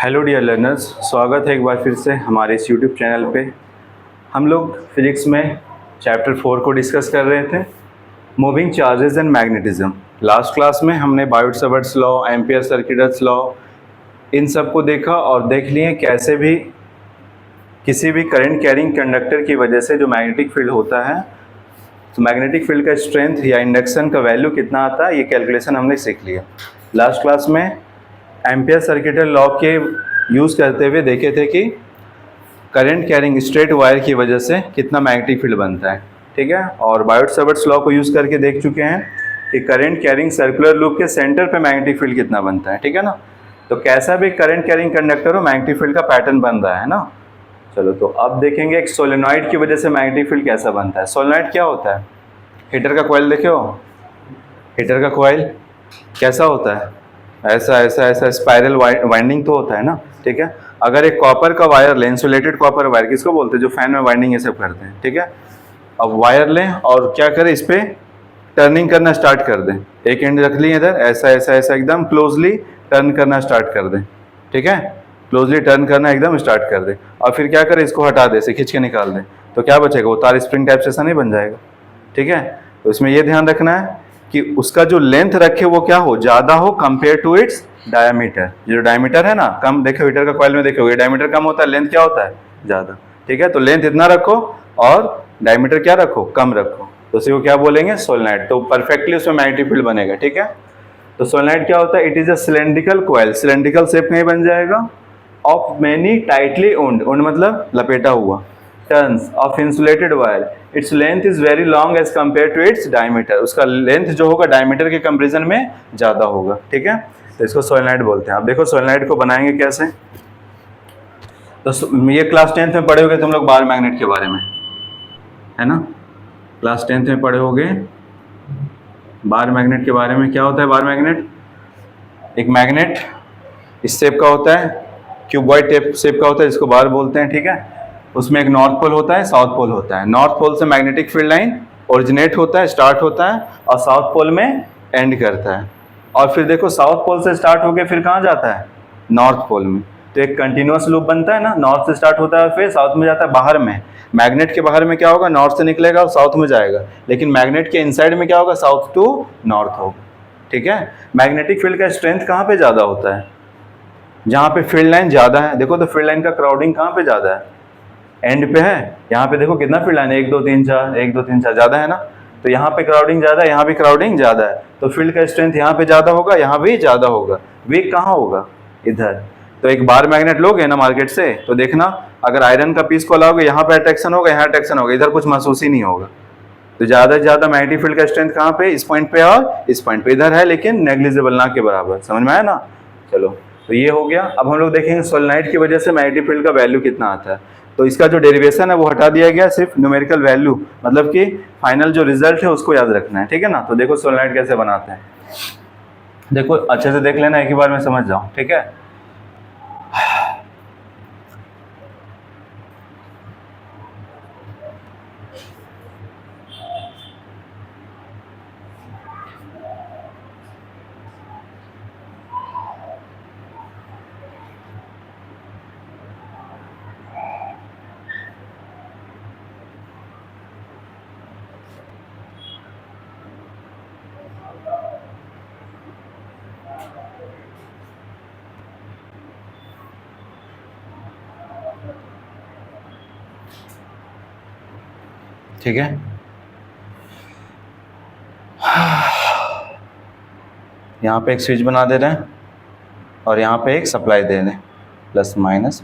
Hello dear learners, स्वागत है एक बार फिर से हमारे इस यूट्यूब चैनल पे। हम लोग फिजिक्स में चैप्टर 4 को डिस्कस कर रहे थे, moving charges and magnetism. Last class में हमने बायोट-सावर्ट्स लॉ, एम्पियर-सर्कुलर्स लॉ, इन सब को देखा और देख लिए कैसे भी किसी भी करंट कैरिंग कंडक्टर की वजह से जो मैग्नेटिक फील्ड होता है, तो मैग्नेटिक फील्ड का स्ट्रेंथ या इंडक्शन का वैल्यू कितना आता है, ये कैलकुलेशन हमने सीख लिया। लास्ट क्लास में एम्पियर सर्कुलर लॉ के यूज़ करते हुए देखे थे कि करंट कैरिंग स्ट्रेट वायर की वजह से कितना मैग्नेटिक फील्ड बनता है, ठीक है। और बायोट-सावर्ट्स लॉ को यूज़ करके देख चुके हैं कि करंट कैरिंग सर्कुलर लूप के सेंटर पे मैग्नेटिक फील्ड कितना बनता है, ठीक है ना। तो कैसा भी करंट कैरिंग कंडक्टर हो, मैग्नेटिक फील्ड का पैटर्न बन रहा है ना। चलो, तो अब देखेंगे एक सोलेनॉइड की वजह से मैग्नेटिक फील्ड कैसा बनता है। सोलेनॉइड क्या होता है? हीटर का कॉइल देखे हो? हीटर का कॉइल कैसा होता है? ऐसा ऐसा ऐसा स्पाइरल वाइंडिंग तो होता है ना, ठीक है। अगर एक कॉपर का वायर लें, इंसुलेटेड कॉपर वायर, किसको बोलते हैं? जो फैन में वाइंडिंग ये सब करते हैं, ठीक है। अब वायर लें और क्या करें, इस पर टर्निंग करना स्टार्ट कर दें। एक एंड रख लिए इधर, ऐसा ऐसा ऐसा एकदम क्लोजली टर्न करना स्टार्ट कर दें, ठीक है। क्लोजली टर्न करना एकदम स्टार्ट कर दें और फिर क्या करें, इसको हटा दें, इसे खींच के निकाल दें, तो क्या बचेगा? वो तार स्प्रिंग टाइप से ऐसा नहीं बन जाएगा, ठीक है। तो इसमें ये ध्यान रखना है कि उसका जो लेंथ रखे वो क्या हो, ज़्यादा हो कंपेयर टू इट्स डायमीटर। जो डायमीटर है ना, कम, देखो हीटर का कॉइल में देखोगे डायमीटर कम होता है, लेंथ क्या होता है? ज़्यादा, ठीक है। तो लेंथ इतना रखो और डायमीटर क्या रखो? कम रखो, तो उसी को क्या बोलेंगे? सोलेनॉइड। तो परफेक्टली उसमें मैग्नेटिक फील्ड बनेगा, ठीक है। तो सोलेनॉइड क्या होता है? It is a cylindrical coil, cylindrical shape में ही बन जाएगा, ऑफ मेनी टाइटली उंड मतलब लपेटा हुआ, turns of insulated wire. Its length is very long as compare to its diameter. उसका लेंथ जो होगा डायमीटर के कंपेरिजन में ज़्यादा होगा, ठीक है। तो इसको सोलेनॉइड बोलते हैं। अब देखो सोलेनॉइड को बनाएंगे कैसे। तो ये क्लास 10th में पढ़े होगे तुम लोग बार मैग्नेट के बारे में, है ना। क्लास 10th में पढ़े होगे बार मैग्नेट के बारे में। क्या होता है बार मैग्नेट? एक मैग्नेट इस शेप का होता है, क्यूबॉइड टेप शेप का होता है, जिसको बार बोलते हैं, ठीक है। उसमें एक नॉर्थ पोल होता है, साउथ पोल होता है। नॉर्थ पोल से मैग्नेटिक फील्ड लाइन ओरिजिनेट होता है, स्टार्ट होता है और साउथ पोल में एंड करता है। और फिर देखो साउथ पोल से स्टार्ट होकर फिर कहाँ जाता है? नॉर्थ पोल में। तो एक कंटिन्यूअस लूप बनता है ना, नॉर्थ से स्टार्ट होता है फिर साउथ में जाता है। बाहर में मैग्नेट के बाहर में क्या होगा? नॉर्थ से निकलेगा और साउथ में जाएगा, लेकिन मैग्नेट के इनसाइड में क्या होगा? साउथ टू नॉर्थ होगा, ठीक है। मैग्नेटिक फील्ड का स्ट्रेंथ कहाँ पे ज़्यादा होता है? जहाँ पे फील्ड लाइन ज़्यादा है। देखो तो फील्ड लाइन का क्राउडिंग कहाँ पे ज़्यादा है? एंड पे है। यहाँ पे देखो कितना फील्ड लाइन है, 1 2 3 4, 1 2 3 4, ज़्यादा है ना। तो यहाँ पे क्राउडिंग ज़्यादा है, यहाँ भी क्राउडिंग ज़्यादा है, तो फील्ड का स्ट्रेंथ यहाँ पे ज़्यादा होगा, यहाँ भी ज़्यादा होगा। वीक कहाँ होगा? इधर। तो एक बार मैग्नेट लोगे ना मार्केट से, तो देखना अगर आयरन का पीस को लाओगे, यहाँ पे अट्रैक्शन होगा, यहाँ अट्रैक्शन होगा, इधर कुछ महसूस ही नहीं होगा। तो ज़्यादा से ज़्यादा मैग्नेटिक फील्ड का स्ट्रेंथ कहाँ पे? इस पॉइंट पे और इस पॉइंट पे। इधर है लेकिन नेग्लिजिबल, ना के बराबर। समझ में आया ना। चलो, तो ये हो गया। अब हम लोग देखेंगे सोलेनॉइड की वजह से मैग्नेटिक फील्ड का वैल्यू कितना आता है। तो इसका जो डेरिवेशन है वो हटा दिया गया, सिर्फ न्यूमेरिकल वैल्यू, मतलब कि फाइनल जो रिजल्ट है उसको याद रखना है, ठीक है ना। तो देखो सोलेनॉइड कैसे बनाते हैं, देखो अच्छे से देख लेना, एक ही बार में समझ जाओ, ठीक है। ठीक है, यहाँ पे एक स्विच बना दे रहे हैं और यहाँ पे एक सप्लाई दे रहे हैं, प्लस माइनस,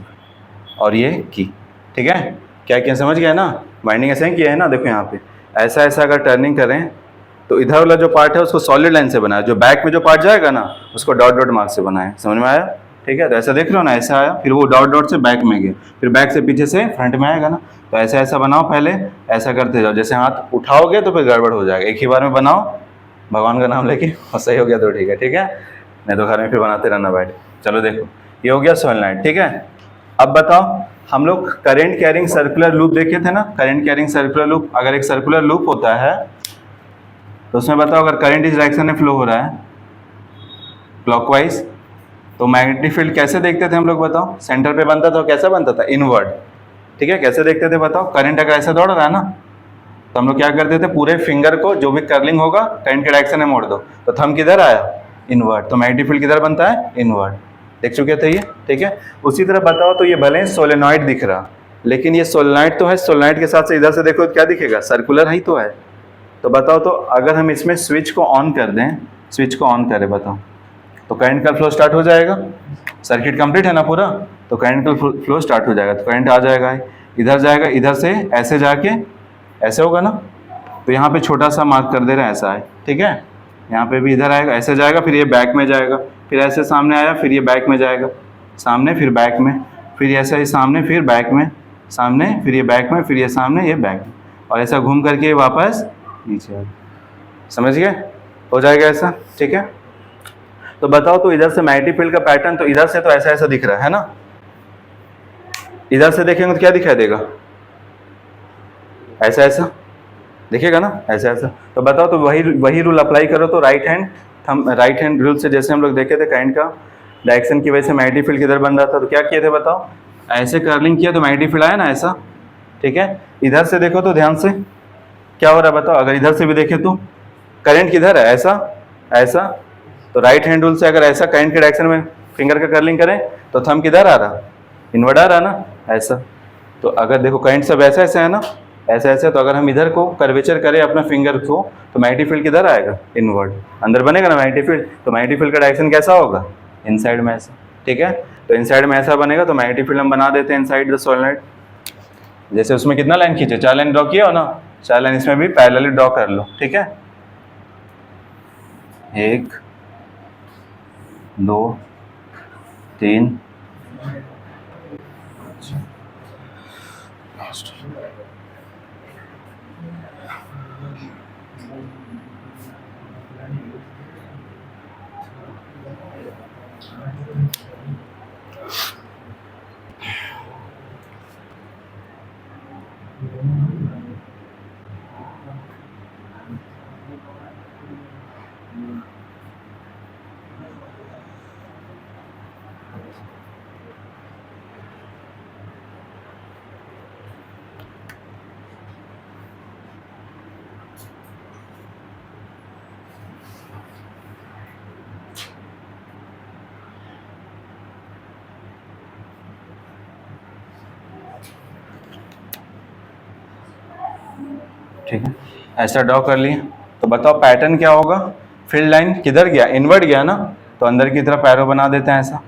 और ये की, ठीक है। क्या क्या समझ गया ना? वाइंडिंग ऐसे ही किया है ना। देखो यहाँ पे ऐसा ऐसा अगर टर्निंग करें तो इधर वाला जो पार्ट है उसको सॉलिड लाइन से बनाया, जो बैक में जो पार्ट जाएगा ना उसको डॉट डॉट मार्क से बनाए। समझ में आया? ठीक है। तो ऐसा देख रहे हो ना, ऐसा आया, फिर वो डॉट डॉट से बैक में गया, फिर बैक से पीछे से फ्रंट में आएगा ना। तो ऐसा ऐसा बनाओ, पहले ऐसा करते जाओ, जैसे हाथ उठाओगे तो फिर गड़बड़ हो जाएगा। एक ही बार में बनाओ, भगवान का नाम लेके, और सही हो गया तो ठीक है, ठीक है, नहीं तो घर में फिर बनाते रहना बैठ। चलो देखो, ये हो गया सोलेनॉइड, ठीक है। अब बताओ, हम लोग करंट कैरिंग सर्कुलर लूप देखे थे ना। करंट कैरिंग सर्कुलर लूप, अगर एक सर्कुलर लूप होता है तो उसमें बताओ, अगर करंट इस डायरेक्शन में फ्लो हो रहा है क्लॉकवाइज, तो मैग्नेटिक फील्ड कैसे देखते थे हम लोग बताओ, सेंटर पे बनता था, कैसा बनता था, इनवर्ड। ठीक है, कैसे देखते थे बताओ, करंट अगर ऐसे दौड़ रहा है ना, तो हम लोग क्या करते थे, पूरे फिंगर को जो भी कर्लिंग होगा करंट के डायरेक्शन में मोड़ दो, तो थंब किधर आया, इनवर्ड। तो मैग्नेटिक फील्ड किधर बनता है, इनवर्ड। देख चुके थे ये। ठीक है, उसी तरह बताओ तो ये भले सोलेनॉइड दिख रहा, लेकिन ये सोलेनॉइड तो है, सोलेनॉइड के साथ से इधर से देखो तो क्या दिखेगा, सर्कुलर ही तो है। तो बताओ तो अगर हम इसमें स्विच को ऑन कर दें, स्विच को ऑन करें बताओ, तो करंट का फ्लो स्टार्ट हो जाएगा, सर्किट कंप्लीट है ना पूरा, तो करंट का फ्लो स्टार्ट हो जाएगा। तो करंट आ जाएगा, इधर जाएगा, इधर से ऐसे जाके ऐसे होगा ना, तो यहाँ पे छोटा सा मार्क कर दे रहे हैं, ऐसा है। ठीक है, यहाँ पे भी इधर आएगा, ऐसे जाएगा, फिर ये बैक में जाएगा, फिर ऐसे सामने आया, फिर ये बैक में जाएगा, सामने फिर बैक में, फिर ऐसा ही सामने फिर बैक में, सामने फिर ये बैक में, फिर ये सामने ये बैक में, और ऐसा घूम करके वापस नीचे आएगा। समझ गए, हो जाएगा ऐसा। ठीक है, तो बताओ तो इधर से मैग्नेटिक फील्ड का पैटर्न, तो इधर से तो ऐसा ऐसा दिख रहा है ना, इधर से देखेंगे तो क्या दिखाई देगा, ऐसा ऐसा दिखेगा ना, ऐसा ऐसा। तो बताओ तो वही रूल अप्लाई करो, तो राइट हैंड रूल से जैसे हम लोग देखे थे करंट का डायरेक्शन की वजह से मैग्नेटिक फील्ड किधर बन रहा था, तो क्या किए थे बताओ, ऐसे कर्लिंग किया तो मैग्नेटिक फील्ड आया ना ऐसा। ठीक है, इधर से देखो तो ध्यान से क्या हो रहा है बताओ, अगर इधर से भी देखे तो करंट किधर है, ऐसा ऐसा। तो राइट हैंड रूल से अगर ऐसा करंट के डायरेक्शन में फिंगर का कर्लिंग करें तो थंब किधर आ रहा, इनवर्ड आ रहा ना, ऐसा। तो अगर देखो करंट सब ऐसा ऐसा है ना, ऐसा ऐसा, तो अगर हम इधर को कर्वेचर करें अपना फिंगर को, तो मैग्नेटिक फील्ड किधर आएगा, इनवर्ड, अंदर बनेगा ना मैग्नेटिक फील्ड। तो मैग्नेटिक फील्ड का डायरेक्शन कैसा होगा, इनसाइड में ऐसा। ठीक है, तो इनसाइड में ऐसा बनेगा, तो मैग्नेटिक फील्ड हम बना देते हैं इनसाइड द सोलेनॉइड। जैसे उसमें कितना लाइन खींचे, 4 लाइन ड्रॉ किया हो ना, 4 लाइन इसमें भी पैरेलली ड्रॉ कर लो। ठीक है, 1 2 3 ठीक है, ऐसा ड्रॉ कर लिया। तो बताओ पैटर्न क्या होगा, फील्ड लाइन किधर गया, इनवर्ड गया ना, तो अंदर की तरफ एरो बना देते हैं ऐसा।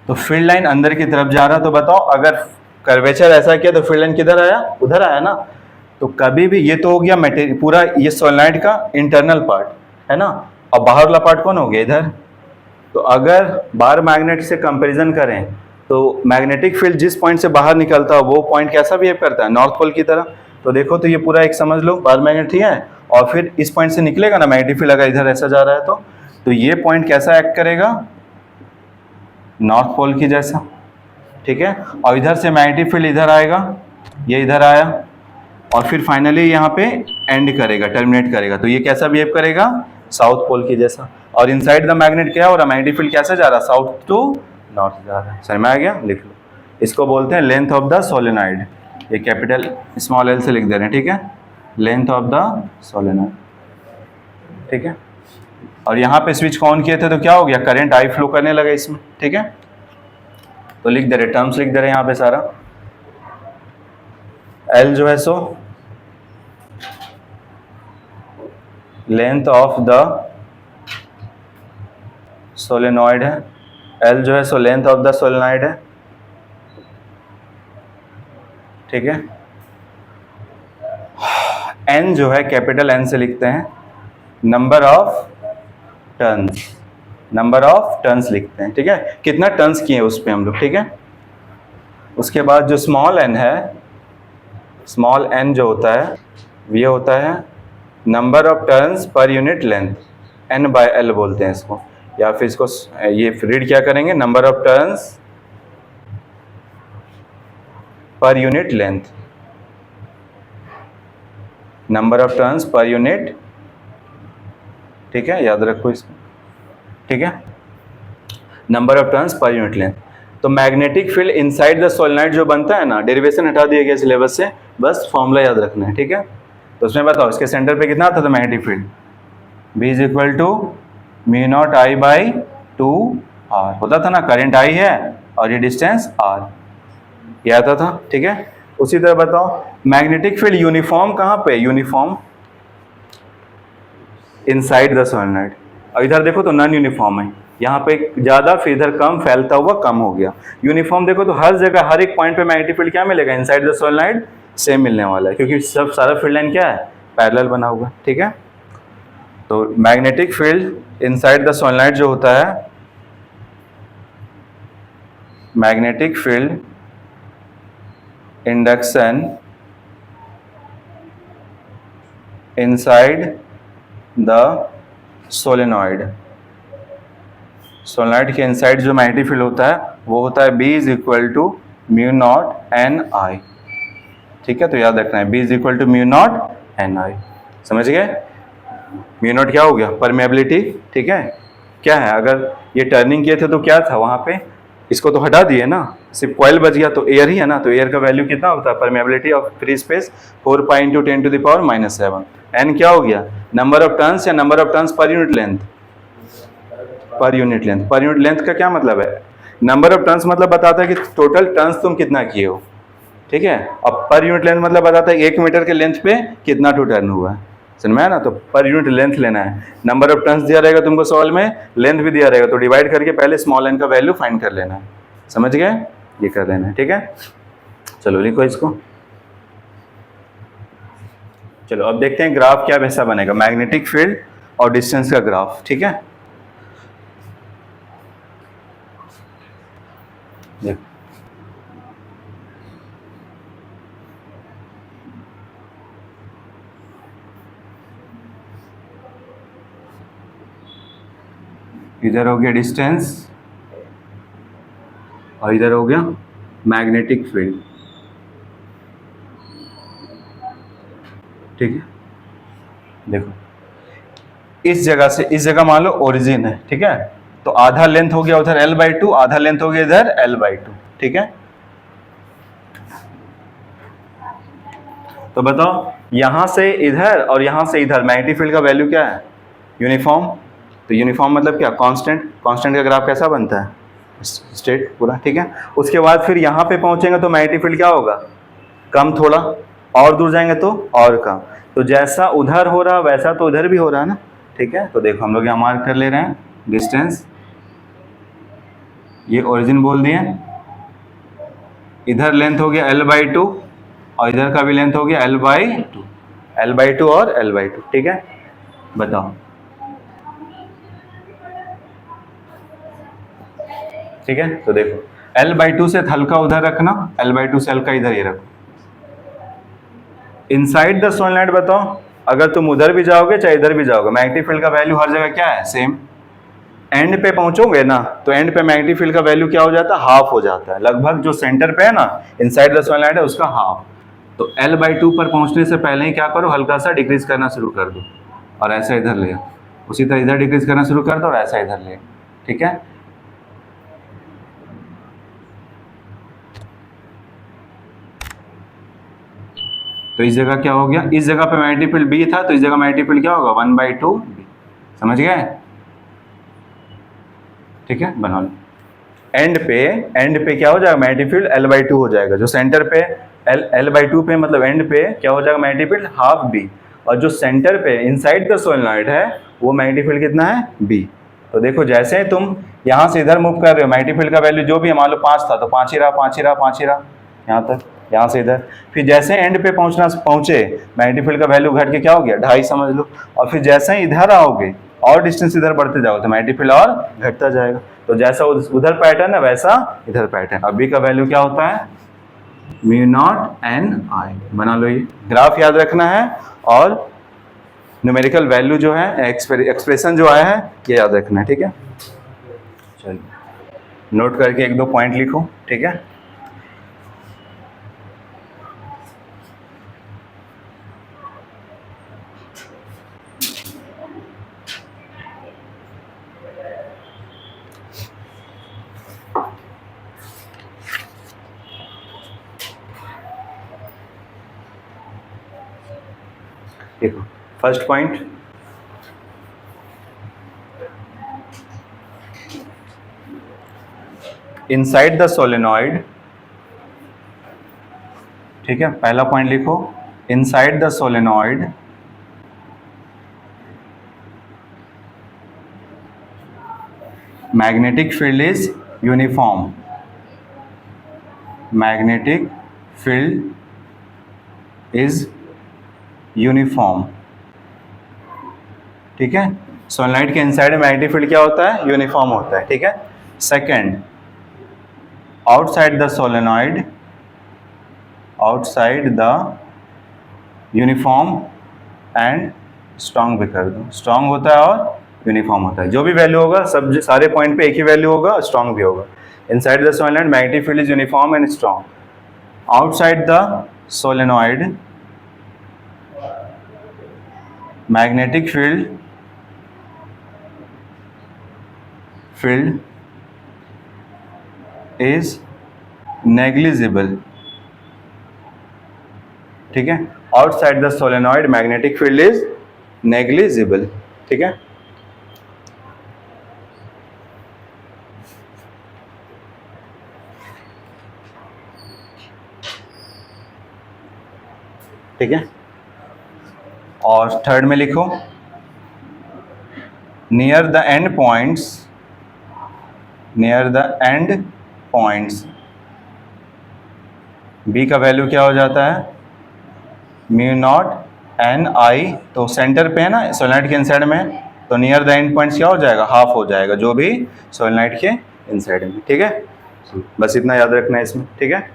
तो फील्ड लाइन अंदर की तरफ जा रहा, तो बताओ अगर कर्वेचर ऐसा किया तो फील्ड लाइन किधर आया, उधर आया ना। तो कभी भी ये तो हो गया मटेरियल पूरा, ये सोलेनॉइड का इंटरनल पार्ट है ना, और बाहर वाला पार्ट कौन हो गया, इधर। तो अगर बार मैग्नेट से कंपैरिजन करें, तो मैग्नेटिक फील्ड जिस पॉइंट से बाहर निकलता है वो पॉइंट कैसा बिहेव करता है, नॉर्थ पोल की तरह। तो देखो तो ये पूरा एक समझ लो बार मैग्नेट ही है, और फिर इस पॉइंट से निकलेगा ना मैग्नेटिक फील्ड, अगर इधर ऐसा जा रहा है तो ये पॉइंट कैसा एक्ट करेगा, नॉर्थ पोल की जैसा। ठीक है, और इधर से मैग्नेटिक फील्ड इधर आएगा, ये इधर आया, और फिर फाइनली यहाँ पे एंड करेगा, टर्मिनेट करेगा, तो ये कैसा बिहेव करेगा, साउथ पोल की जैसा। और इनसाइड द मैग्नेट क्या हो रहा है, मैग्नेटिक फील्ड कैसे जा रहा है, साउथ टू नॉर्थ जा रहा है। समझ में आ गया, लिख लो। इसको बोलते हैं लेंथ ऑफ द सोलेनॉइड, ये कैपिटल स्मॉल एल से लिख दे रहे हैं। ठीक है, लेंथ ऑफ द सोलेनॉइड। ठीक है, और यहाँ पे स्विच को ऑन किए थे तो क्या हो गया, करंट आई फ्लो करने लगा इसमें। ठीक है, तो लिख दे रहे, टर्म्स लिख दे रहे यहाँ पे सारा। एल जो है so length of the solenoid है, एल जो है so length of the solenoid है। ठीक है, एन जो है कैपिटल एन से लिखते हैं, number of turns, number of turns लिखते हैं। ठीक है, कितना टर्न्स किए उस पे हम लोग। ठीक है, उसके बाद जो स्मॉल एन है, स्मॉल एन जो होता है ये होता है number of turns per unit length, n by l बोलते हैं इसको। या फिर इसको ये रीड क्या करेंगे, number of turns per unit length, number of turns per unit, ठीक है, याद रखो इसको, ठीक है, number of turns per unit length. तो magnetic field inside the solenoid जो बनता है ना, डेरिवेशन हटा दिया गया सिलेबस से, बस फॉर्मूला याद रखना है, ठीक है। तो उसमें बताओ इसके सेंटर पे कितना आता था magnetic field, B is equal to mu not I by 2R होता था ना, करंट I है और ये डिस्टेंस R, ये आता था, ठीक है। उसी तरह बताओ मैग्नेटिक फील्ड यूनिफॉर्म कहाँ पे, यूनिफॉर्म इनसाइड द सोलेनोइड, और इधर देखो तो नॉन यूनिफॉर्म है, यहाँ पे ज़्यादा फिर इधर कम, फैलता हुआ कम हो गया। यूनिफॉर्म देखो तो हर जगह हर एक पॉइंट पे मैग्नेटिक फील्ड क्या मिलेगा, इनसाइड द सोलेनोइड सेम मिलने वाला है, क्योंकि सब सारा फील्ड लाइन क्या है, पैरेलल बना हुआ है, ठीक है। तो magnetic field inside the solenoid जो होता है, magnetic field induction inside the solenoid, solenoid के इनसाइड जो मैग्नेटिक फील्ड होता है वो होता है B is equal to mu naught n I, ठीक है। तो याद रखना है B is equal to mu naught n I, समझ गए। म्यू नॉट क्या हो गया, परमेबिलिटी, ठीक है। क्या है, अगर ये टर्निंग किए थे तो क्या था वहां पे, इसको तो हटा दिए ना, सिर्फ कॉइल बच गया तो एयर ही है ना, तो एयर का वैल्यू कितना होता है, permeability of free space 4 pi into 10 to the power -7। N क्या हो गया, नंबर ऑफ टर्न्स या number of turns per unit length, per unit length. Per unit length का क्या मतलब है, नंबर ऑफ टर्न्स मतलब बताता है कि टोटल टर्न्स तुम कितना किए हो, ठीक है। अब पर यूनिट लेंथ मतलब बताता है 1 मीटर के लेंथ पे कितना टू टर्न हुआ है, समझ में आया ना। तो पर यूनिट लेंथ लेना है, नंबर ऑफ टर्न्स दिया रहेगा तुमको सवाल में, लेंथ भी दिया रहेगा, तो डिवाइड करके पहले स्मॉल एन का वैल्यू फाइंड कर लेना है, समझ गए, ये कर लेना है, ठीक है। चलो लिखो इसको। चलो अब देखते हैं ग्राफ क्या वैसा बनेगा, मैग्नेटिक फील्ड और डिस्टेंस का ग्राफ, ठीक है। देखो इधर हो गया डिस्टेंस और इधर हो गया मैग्नेटिक फील्ड, ठीक है। देखो इस जगह से इस जगह मान लो ओरिजिन है, ठीक है, तो आधा लेंथ हो गया उधर L/2, आधा लेंथ हो गया इधर L/2, ठीक है। तो बताओ यहां से इधर और यहां से इधर मैग्नेटिक फील्ड का वैल्यू क्या है, यूनिफॉर्म। तो यूनिफॉर्म मतलब क्या, कांस्टेंट। कांस्टेंट का ग्राफ कैसा बनता है, स्ट्रेट पूरा, ठीक है। उसके बाद फिर यहाँ पे पहुंचेंगे तो मैग्नेटिक फील्ड क्या होगा, कम थोड़ा, और दूर जाएंगे तो और कम। तो जैसा उधर हो रहा वैसा तो उधर भी हो रहा है ना, ठीक है। तो देखो हम लोग यहाँ मार्क कर ले रहे हैं डिस्टेंस, ये ओरिजिन बोल दिए, इधर लेंथ हो गया L/2 और इधर का भी लेंथ हो गया L/2, L/2 और L/2, ठीक है। बताओ, ठीक है। तो देखो L/2 से हल्का उधर रखना, L/2 से हल्का इधर ये रखो। इनसाइड द सोलेनोइड बताओ, अगर तुम उधर भी जाओगे चाहे इधर भी जाओगे, मैग्नेटिक फील्ड का वैल्यू हर जगह क्या है, सेम। एंड पे पहुंचोगे ना तो एंड पे मैग्नेटिक फील्ड का वैल्यू क्या हो जाता है, हाफ हो जाता है, लगभग जो सेंटर पे है ना इनसाइड द सोलेनोइड है उसका हाफ। तो L/2 पर पहुंचने से पहले ही क्या करो, हल्का सा डिक्रीज करना शुरू कर दो और ऐसा इधर ले, उसी तरह इधर डिक्रीज करना शुरू कर दो और ऐसा इधर ले, ठीक है। तो इस जगह क्या हो गया, इस जगह पे मैग्नेटिक फील्ड B था तो इस जगह मैग्नेटिक फील्ड क्या होगा, 1/2 B, समझ गए, ठीक है। बना लो एंड पे क्या हो जाएगा, मैग्नेटिक फील्ड L/2 हो जाएगा, जो सेंटर पे L/2 पे मतलब एंड पे क्या हो जाएगा मैग्नेटिक फील्ड हाफ B, और जो सेंटर पे इनसाइड द सोलेनोइड है वो मैग्नेटिक फील्ड कितना है, B। तो देखो जैसे ही तुम यहाँ से इधर मूव कर रहे हो, मैग्नेटिक फील्ड का वैल्यू जो भी है, मान लो 5 था तो 5 ही रहा, 5 ही रहा, 5 ही रहा, यहाँ तक, यहाँ से इधर। फिर जैसे एंड पे पहुंचे मैग्नेटिक फील्ड का वैल्यू घट के क्या हो गया, 2.5 समझ लो, और फिर जैसे ही इधर आओगे और डिस्टेंस इधर बढ़ते जाओगे तो मैग्नेटिक फील्ड और घटता जाएगा। तो जैसा उधर पैटर्न है वैसा इधर पैटर्न। अब B का वैल्यू क्या होता है, म्यू नॉट एन आई, बना लो, ये ग्राफ याद रखना है और न्यूमेरिकल वैल्यू जो है, एक्सप्रेशन जो आया है, ये याद रखना है, ठीक है। चलिए नोट करके एक दो पॉइंट लिखो, ठीक है। देखो first point, inside the solenoid, ठीक है, पहला पॉइंट लिखो, inside the solenoid magnetic field is uniform, magnetic field is uniform, ठीक है। सोलेनॉइड के इनसाइड में मैग्नेटिक फील्ड क्या होता है? यूनिफॉर्म होता है, ठीक है। Second, outside the solenoid, outside the uniform and strong भी कर दो, स्ट्रॉन्ग होता है और यूनिफॉर्म होता है। जो भी वैल्यू होगा सब सारे पॉइंट पे एक ही वैल्यू होगा, स्ट्रॉन्ग भी होगा। Inside the solenoid magnetic field is uniform and strong, outside the solenoid magnetic field is negligible, ठीक है। Outside the solenoid magnetic field is negligible, ठीक है। ठीक है, और थर्ड में लिखो, near the end points, near the end points, B का वैल्यू क्या हो जाता है? म्यू नॉट एन आई, तो सेंटर पे है ना सोलेनॉइड के इनसाइड में, तो नियर द एंड पॉइंट्स क्या हो जाएगा? हाफ हो जाएगा, जो भी सोलेनॉइड के इनसाइड में, ठीक है। बस इतना याद रखना है इसमें, ठीक है।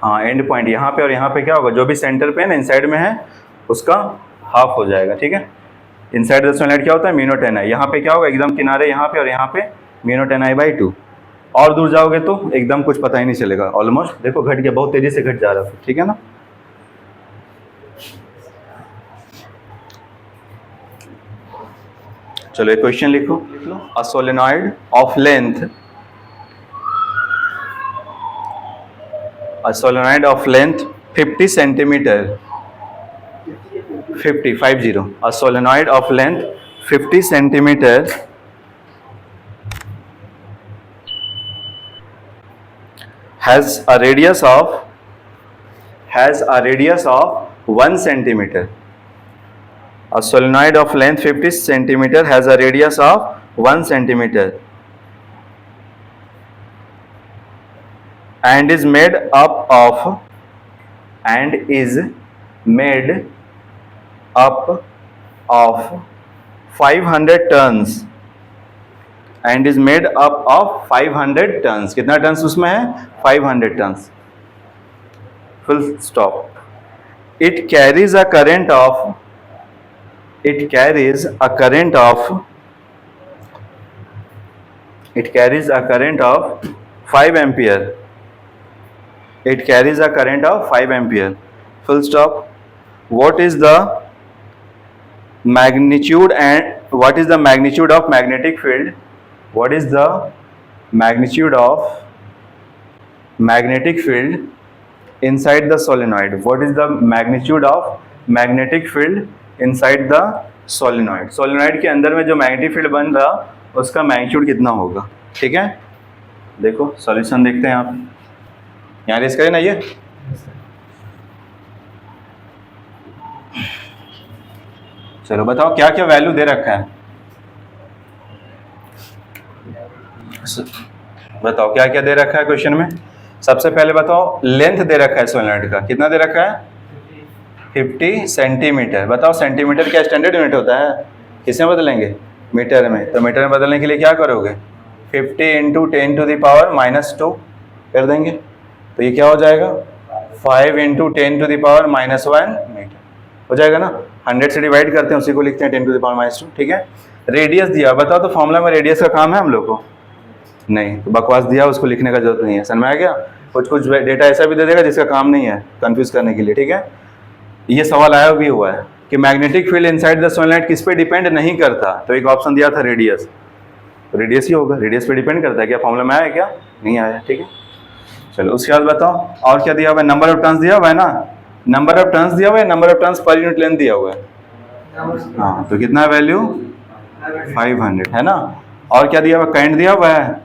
हाँ, एंड पॉइंट यहाँ पे और यहाँ पे क्या होगा? जो भी सेंटर पे है ना इनसाइड में है उसका हाफ हो जाएगा, ठीक है। इनसाइड द सोलेनॉइड क्या होता है? म्यू नॉट एन आई, यहाँ पे क्या होगा? एकदम किनारे यहाँ पे और यहाँ पे mu naught n I by 2। और दूर जाओगे तो एकदम कुछ पता ही नहीं चलेगा, ऑलमोस्ट देखो घट गया, बहुत तेजी से घट जा रहा है, ठीक है ना। चलो एक क्वेश्चन लिखो, a solenoid of length, a solenoid of length 50 centimeter, 50, a solenoid of length 50 centimeter has a radius of 1 centimeter. A solenoid of length 50 centimeter has a radius of 1 centimeter and is made up of 500 tons, and is made up of 500 tons. कितना turns उसमें है? 500 tons. Full stop. It carries a current of 5 ampere. It carries a current of 5 ampere. Full stop. What is the magnitude of magnetic field? What is the magnitude of magnetic field inside the solenoid? What is the magnitude of magnetic field inside the solenoid? Solenoid के अंदर में जो magnetic field बन रहा उसका magnitude कितना होगा, ठीक है। देखो सॉल्यूशन देखते हैं आप, यहाँ रेस करें ना ये। चलो बताओ क्या क्या वैल्यू दे रखा है, बताओ क्या क्या दे रखा है क्वेश्चन में। सबसे पहले बताओ लेंथ दे रखा है सोलेनॉइड का, कितना दे रखा है? 50 सेंटीमीटर। बताओ सेंटीमीटर क्या स्टैंडर्ड यूनिट होता है? किसमें बदलेंगे? मीटर में। तो मीटर में बदलने के लिए क्या करोगे? 50 इंटू 10⁻⁻² कर देंगे तो ये क्या हो जाएगा 5 इंटू 10⁻⁻1 मीटर हो जाएगा ना। 100 से डिवाइड करते हैं उसी को लिखते हैं 10⁻²। ठीक है, रेडियस दिया, बताओ तो फॉर्मूला में रेडियस का काम है हम लोग को नहीं, तो बकवास दिया उसको लिखने का जरूरत नहीं है। समझ में आ गया। कुछ डेटा ऐसा भी दे देगा जिसका काम नहीं है कंफ्यूज करने के लिए। ठीक है, ये सवाल आया भी हुआ है कि magnetic field inside the solenoid किस पे डिपेंड नहीं करता, तो एक ऑप्शन दिया था रेडियस, तो रेडियस ही होगा। रेडियस पे डिपेंड करता है क्या, फॉर्मूला में आया क्या, नहीं आया। ठीक है, चलो उसके बाद बताओ और क्या दिया हुआ है। नंबर ऑफ टर्न्स दिया हुआ है ना, नंबर ऑफ टर्न्स दिया हुआ है, number of turns per unit length दिया हुआ है। हाँ, तो कितना है वैल्यू 500 है ना। और क्या दिया हुआ है, करंट दिया हुआ है,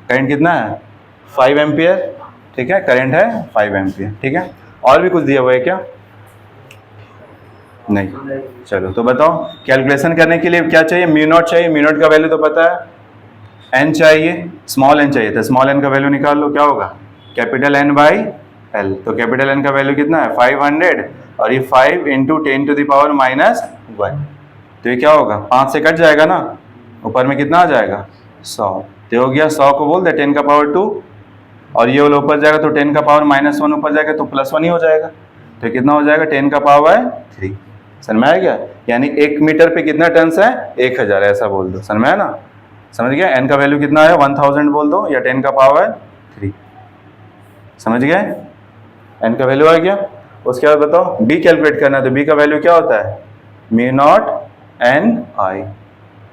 करंट कितना है 5 एम्पियर। ठीक है, करंट है 5 एम्पियर। ठीक है, और भी कुछ दिया हुआ है क्या, नहीं। चलो तो बताओ कैलकुलेशन करने के लिए क्या चाहिए, म्यू नॉट चाहिए। म्यू नॉट का वैल्यू तो पता है, एन चाहिए, स्मॉल एन चाहिए, तो स्मॉल एन का वैल्यू निकाल लो, क्या होगा कैपिटल एन बाई एल। तो कैपिटल एन का वैल्यू कितना है 500 और ये 5 इंटू 10⁻⁻1, तो ये क्या होगा 5 से कट जाएगा ना, ऊपर में कितना आ जाएगा 100, तो हो गया 100 को बोल दे 10⁻², और ये वाला ऊपर जाएगा तो 10⁻⁻1 ऊपर जाएगा तो +1 ही हो जाएगा, तो कितना हो जाएगा 10⁻3। समझ में आ गया, यानी 1 मीटर पे कितना टन्स है 1000, ऐसा बोल दो। समझ में आया ना, समझ गया। एन का वैल्यू कितना है 1000 बोल दो या 10⁻3, समझ गए। एन का वैल्यू आ गया। उसके बाद बताओ बी कैलकुलेट करना है, तो बी का वैल्यू क्या होता है म्यू नॉट एन आई,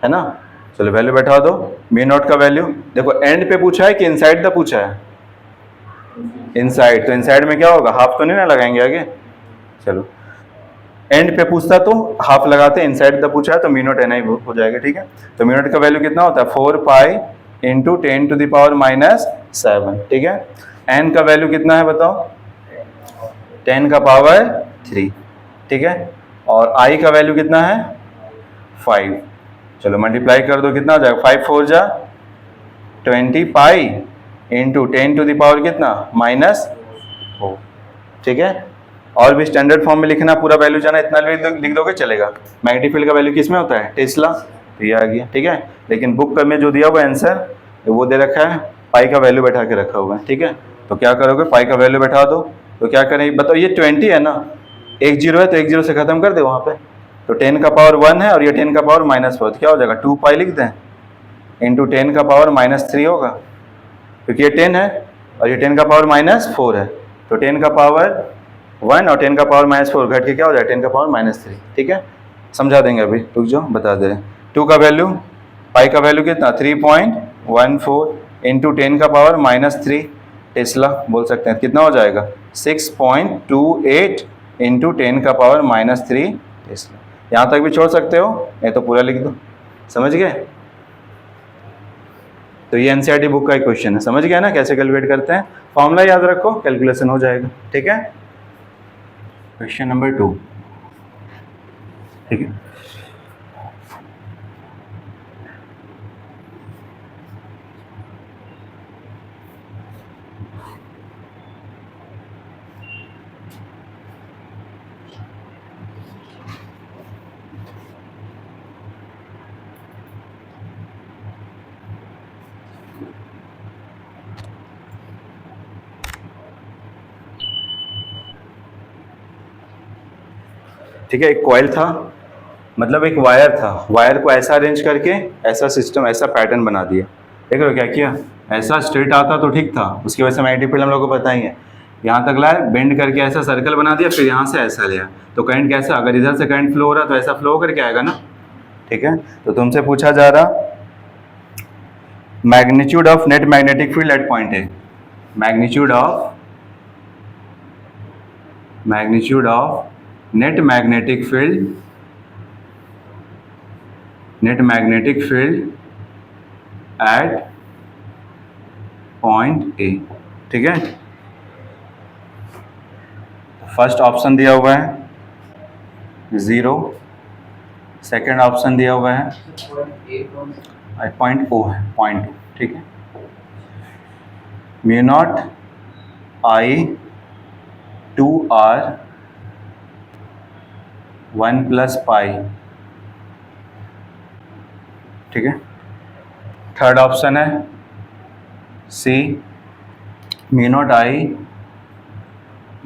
है ना। चलो वैल्यू बैठा दो। म्यू नॉट का वैल्यू देखो एंड पे पूछा है कि इनसाइड द पूछा है, इनसाइड, तो इनसाइड में क्या होगा हाफ तो नहीं ना लगाएंगे आगे। चलो एंड पे पूछता तो हाफ लगाते, इनसाइड द पूछा है तो म्यू नॉट एन आई हो जाएगा। ठीक है, तो म्यू नॉट का वैल्यू कितना होता है 4 पाई इंटू 10⁻⁻7। ठीक है, एन का वैल्यू कितना है बताओ 10⁻3। ठीक है, और आई का वैल्यू कितना है 5। चलो मल्टीप्लाई कर दो, कितना हो जाएगा 5 4 जा 20 पाई इंटू 10⁻⁻ कितना -4। ठीक है, और भी स्टैंडर्ड फॉर्म में लिखना, पूरा वैल्यू जाना इतना लिख दोगे चलेगा। मैग्नेटिक फील्ड का वैल्यू किस में होता है टेस्ला, तो ये आ गया। ठीक है, लेकिन बुक में जो दिया हुआ आंसर वो दे रखा है पाई का वैल्यू बैठा के रखा हुआ है। ठीक है, तो क्या करोगे पाई का वैल्यू बैठा दो, तो क्या करें बताओ, ये 20 है ना, एक जीरो है तो एक जीरो से खत्म कर दे वहाँ पे, तो 10⁻1 है और ये 10⁻⁻4, तो क्या हो जाएगा 2 पाई लिख दें इंटू 10⁻⁻3 होगा, क्योंकि ये 10 है और ये 10⁻⁻4 है, तो 10⁻1 और 10⁻⁻4 घट के क्या हो जाएगा 10⁻⁻3। ठीक है, समझा देंगे अभी, रुक जाओ बता दे रहे हैं। 2 का वैल्यू, पाई का वैल्यू कितना 3.14 इंटू 10⁻⁻3 टेस्ला बोल सकते हैं, कितना हो जाएगा 6.28 इंटू 10⁻⁻3 टेस्ला। यहाँ तक भी छोड़ सकते हो, नहीं तो पूरा लिख दो। समझ गए, तो ये एनसीईआरटी बुक का एक क्वेश्चन है, समझ गया ना कैसे कैलकुलेट करते हैं, फॉर्मूला याद रखो कैलकुलेशन हो जाएगा। ठीक है, क्वेश्चन नंबर 2। ठीक है, ठीक है, एक कॉइल था, मतलब एक वायर था, वायर को ऐसा अरेंज करके ऐसा सिस्टम ऐसा पैटर्न बना दिया। देख रहे हो क्या किया, ऐसा स्ट्रेट आता तो ठीक था, उसकी वजह से मैग्नेटिक फील्ड हम लोग को पता ही है, यहाँ तक लाए बेंड करके ऐसा सर्कल बना दिया, फिर यहाँ से ऐसा लिया, तो करंट कैसा, अगर इधर से करंट फ्लो हो रहा तो ऐसा फ्लो करके आएगा ना। ठीक है, तो तुमसे पूछा जा रहा magnitude of net magnetic field at point A, magnitude of net magnetic field at point A। ठीक है, फर्स्ट ऑप्शन दिया हुआ है 0, सेकंड ऑप्शन दिया हुआ है पॉइंट O है, पॉइंट O। ठीक है, म्यू नॉट I 2R 1 + पाई। ठीक है, थर्ड ऑप्शन है c mu not I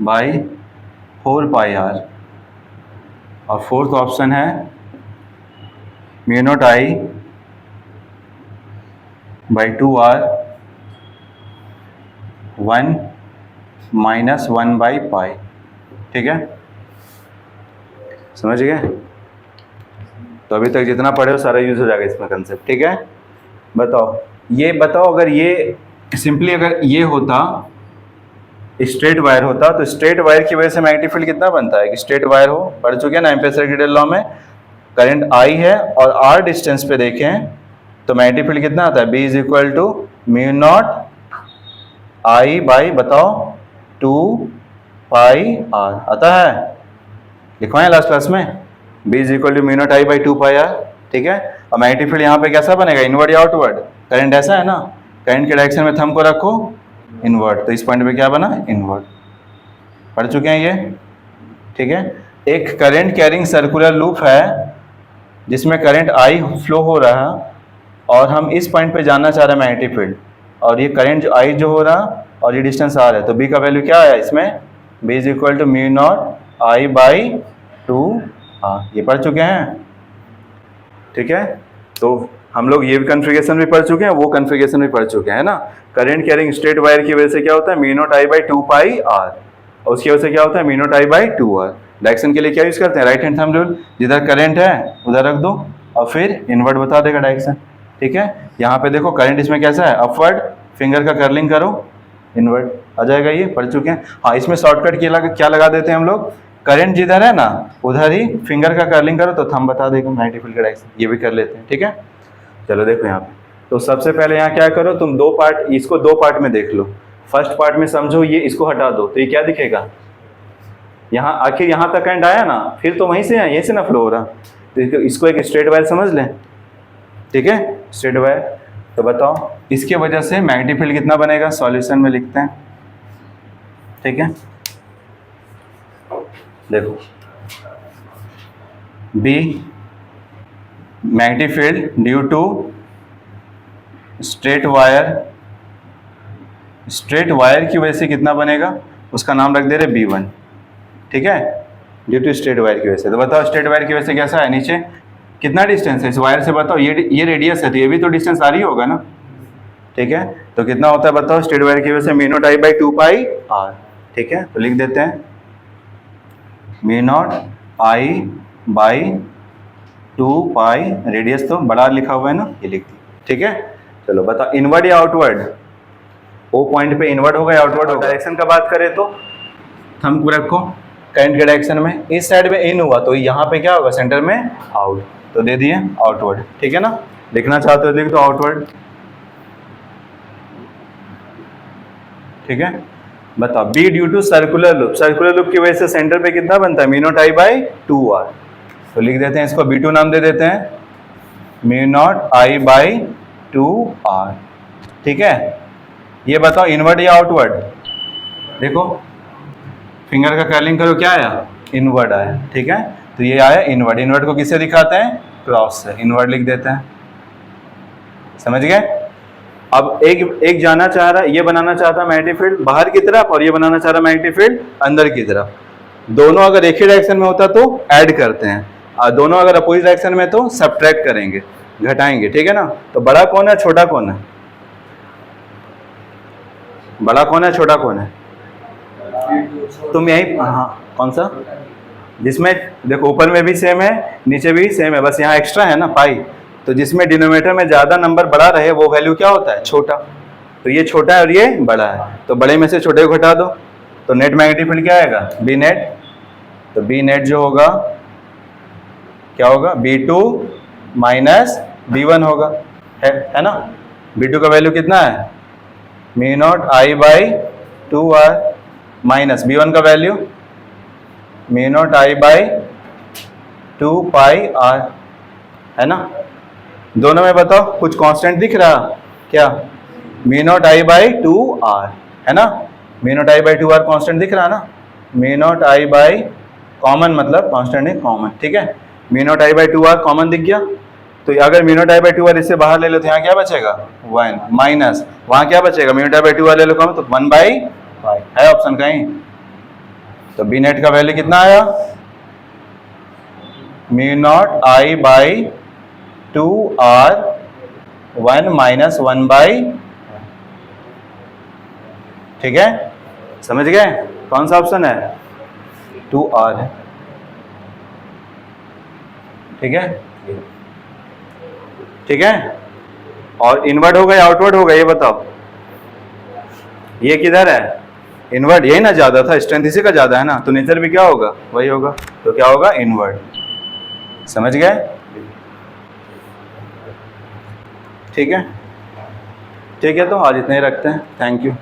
by 4 pi r, और फोर्थ ऑप्शन है mu not I by 2 r 1 minus 1 by pi. ठीक है, समझ गए? तो अभी तक जितना पढ़े हो सारा यूज हो जाएगा इसमें कंसेप्ट। ठीक है, बताओ, ये बताओ, अगर ये सिंपली अगर ये होता स्ट्रेट वायर होता तो स्ट्रेट वायर की वजह से मैग्नेटिक फील्ड कितना बनता है कि स्ट्रेट वायर हो, पढ़ चुके हैं ना एम्पीयर सर्किट लॉ में, करंट आई है और आर डिस्टेंस पे देखें तो मैग्नेटिक फील्ड कितना आता है, B is equal to mu not I by बताओ 2 पाई आर आता है, लिखवाएं लास्ट क्लास में, B is equal to mu not I by 2 pi r. ठीक है, और मैग्नेटिक फील्ड यहाँ पे कैसा बनेगा, इनवर्ड या आउटवर्ड, करंट ऐसा है ना, करंट के डायरेक्शन में थंब को रखो इनवर्ड, तो इस पॉइंट पे क्या बना, इनवर्ड, पढ़ चुके हैं ये। ठीक है, एक करंट कैरिंग सर्कुलर लूप है जिसमें करंट आई फ्लो हो रहा है और हम इस पॉइंट पे जानना चाह रहे हैं मैग्नेटिक फील्ड, और ये करंट आई जो हो रहा और ये डिस्टेंस आर है, तो बी का वैल्यू क्या आया इसमें, B is equal to mu not I by 2 r, ये पढ़ चुके हैं। ठीक है, तो हम लोग ये कन्फिगरेशन भी पढ़ चुके हैं, वो कन्फिगरेशन भी पढ़ चुके हैं ना। करंट कैरिंग स्ट्रेट वायर की वजह से क्या होता है, mu not I by 2 pi r, और उसकी वजह से क्या होता है, mu not I by 2 r. Direction के लिए क्या यूज करते हैं, राइट हैंड थंब रूल, जिधर करंट है उधर रख दो और फिर इनवर्ट बता देगा डायरेक्शन। ठीक है, यहाँ पे देखो करंट इसमें कैसा है, अपवर्ड, फिंगर का कर्लिंग करो इनवर्ट आ जाएगा, ये पढ़ चुके हैं। हाँ, इसमें शॉर्टकट क्या लगा देते हैं हम लोग, करंट जिधर है ना उधर ही फिंगर का कर्लिंग करो तो थंब बता देगा मैग्नेटिक फील्ड का डायरेक्शन, ये भी कर लेते हैं। ठीक है, चलो देखो यहाँ पे, तो सबसे पहले यहाँ क्या करो तुम, दो पार्ट, इसको दो पार्ट में देख लो। फर्स्ट पार्ट में समझो, ये इसको हटा दो तो ये क्या दिखेगा, यहाँ आखिर यहाँ तक करंट आया ना, फिर तो वहीं से यहीं से ना फ्लो हो रहा, तो इसको एक स्ट्रेट वायर समझ लें। ठीक है, स्ट्रेट वायर, तो बताओ इसके वजह से मैग्नेटिक फील्ड कितना बनेगा, सॉल्यूशन में लिखते हैं। ठीक है, देखो B magnetic field due to straight wire की वजह से कितना बनेगा, उसका नाम रख दे रहे B1। ठीक है, ड्यू टू स्ट्रेट वायर की वजह से, तो बताओ स्ट्रेट वायर की वजह से कैसा है, नीचे कितना डिस्टेंस है इस वायर से, बताओ, ये रेडियस है तो ये भी तो डिस्टेंस आ रही होगा ना। ठीक है, तो कितना होता है बताओ, स्ट्रेट वायर की वजह से mu not I by 2 pi r. ठीक है, तो लिख देते हैं mu not I by 2 pi, radius तो बड़ा लिखा हुआ है ना, ये लिख दी। ठीक है, चलो बताओ इनवर्ड या आउटवर्ड, ओ पॉइंट पे इनवर्ड होगा या आउटवर्ड होगा। डायरेक्शन का बात करें तो थंब को रखो करंट के डायरेक्शन में, इस साइड में इन हुआ तो यहाँ पे क्या होगा, सेंटर में आउट, तो दे दिए आउटवर्ड। ठीक है ना, लिखना चाहते हो लिख दो आउटवर्ड। ठीक है, बताओ B due to circular loop की वजह से सेंटर पे कितना बनता है, mu not I by 2 r, तो लिख देते हैं इसको B2 नाम दे देते हैं, mu not I by 2 r. ठीक है, ये बताओ इनवर्ड या आउटवर्ड, देखो फिंगर का कर्लिंग करो, क्या आया, इनवर्ड आया। ठीक है, तो ये आया इनवर्ड, इनवर्ड को किससे दिखाते हैं, क्रॉस से, इनवर्ड लिख देते हैं। समझ गए? अब एक जाना चाह रहा है, ये बनाना चाहता है मैग्नेटिक फील्ड बाहर की तरफ और ये बनाना चाह रहा है मैग्नेटिक फील्ड अंदर की तरफ। दोनों अगर एक ही डायरेक्शन में होता तो ऐड करते हैं, और दोनों अगर अपोजिट डायरेक्शन में तो सब्ट्रैक्ट करेंगे, घटाएंगे। ठीक है ना, तो बड़ा कौन है छोटा कौन है, बड़ा कौन है छोटा कौन है, तुम यही, हाँ कौन सा, जिसमें देखो ऊपर में भी सेम है नीचे भी सेम है, बस यहाँ एक्स्ट्रा है ना पाई, तो जिसमें डिनोमिनेटर में ज़्यादा नंबर बड़ा रहे वो वैल्यू क्या होता है, छोटा। तो ये छोटा है और ये बड़ा है, तो बड़े में से छोटे को घटा दो, तो नेट मैग्नेटिक फील्ड क्या आएगा, बी नेट। तो बी नेट जो होगा क्या होगा, B2 माइनस B1 होगा, है ना। B2 का वैल्यू कितना है, mu not I by 2 r, minus B1 का value mu not I by 2 pi r, है ना। दोनों में बताओ कुछ कांस्टेंट दिख रहा क्या, mu not I by 2 r, है ना, mu not I by 2 r constant दिख रहा ना, mu not I by common मतलब कांस्टेंट है कॉमन। ठीक है, mu not I by 2 r common दिख गया, तो अगर म्यू नॉट आई बाई 2 वाले इससे बाहर ले लो तो यहाँ क्या बचेगा 1 माइनस वहाँ क्या बचेगा म्यू नॉट आई बाई 2 वाले लो कम तो 1/5 है ऑप्शन कहीं। तो बी नेट का वैल्यू कितना आया mu not I by 2 r 1 minus 1/, ठीक है, समझ गए। कौन सा ऑप्शन है 2r है, ठीक है, ठीक है। और इनवर्ड होगा या आउटवर्ड होगा ये बताओ, ये किधर है इनवर्ड, यही ना ज्यादा था, स्ट्रेंथ इसी का ज्यादा है ना, तो नेचर भी क्या होगा वही होगा, तो क्या होगा इनवर्ड, समझ गए, ठीक है, ठीक है। तो आज इतने ही रखते हैं, थैंक यू।